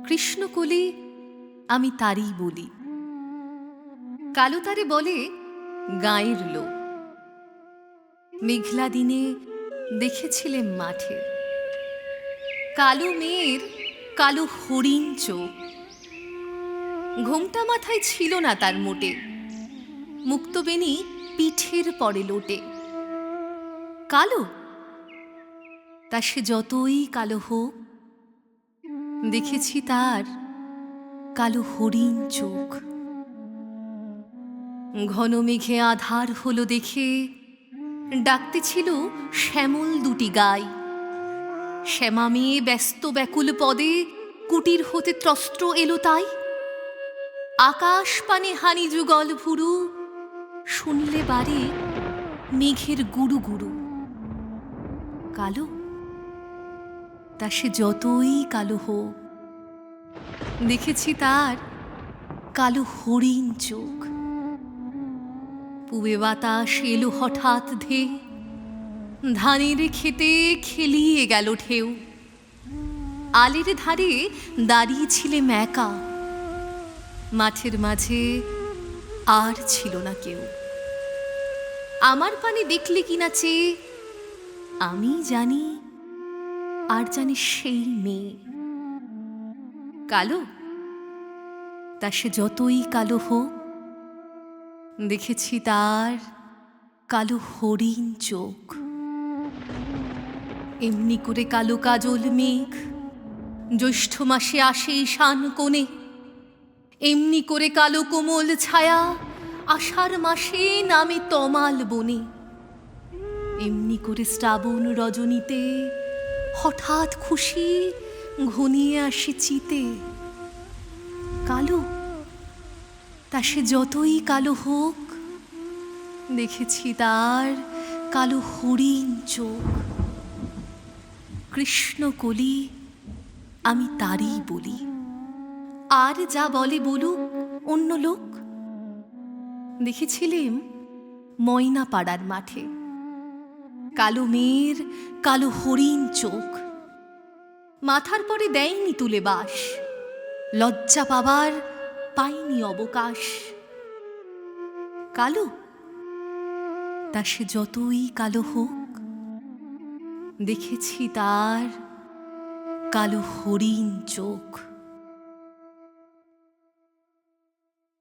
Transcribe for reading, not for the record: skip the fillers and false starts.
কৃষ্ণকলি আমি তারই বলি। কালো তারে বলে গাঁয়ের লোক। মেঘলা দিনে দেখেছিলেম মাঠে কালো মেয়ের কালো হরিণ চোখ। ঘোমটা মাথায় ছিল না তার মোটে, মুক্তবেণী পিঠের পরে লোটে। কালো তা সে যতই কালো হোক, দেখেছি তার কালো হরিণ চোখ। ঘন মেঘে আধার হলো দেখে ডাকতেছিল শ্যামল দুটি গাই। শ্যামা মেয়ে ব্যস্ত ব্যাকুল পদে কুটির হতে ত্রস্ত্র এলো তাই। আকাশ পানে হানি যুগল ভুরু, শুনলে বারে মেঘের গুরু গুরু। কালো তা সে যতই কালো হোক, দেখেছি তার কালো হরিণ চোখ। পুবে বাতাস এলো হঠাৎ ধে, ধানের খেতে খেলিয়ে গেল ঢেউ। আলের ধারে দাঁড়িয়েছিলেম একা, মাঠের মাঝে আর ছিল না কেউ। আমার পানে দেখলে কিনা চেয়ে আমি জানি, আর জানি সেই মেয়ে। কালো তা সে যতই কালো হোক, দেখেছি তার কালো হরিণ চোখ। এমনি করে কালো কাজল মেঘ জ্যৈষ্ঠ মাসে আসে ঈশান কোণে। এমনি করে কালো কোমল ছায়া আষাঢ় মাসে নামে তমাল বনে। এমনি করে শ্রাবণ রজনীতে হঠাৎ খুশি ঘনিয়ে আসে চিতে। কালো তা সে যতই কালো হোক, দেখেছি তার কালো হরিণ চোখ। কৃষ্ণকলি আমি তারই বলি। আর যা বলে বলুক অন্য লোক। দেখেছিলেম ময়না পাড়ার মাঠে কালো মেয়ের কালো হরিণ চোখ। মাথার পরে দেয়নি তুলে বাস, লজ্জা পাবার পাইনি অবকাশ। কালো তা সে যতই কালো হোক, দেখেছি তার কালো হরিণ চোখ।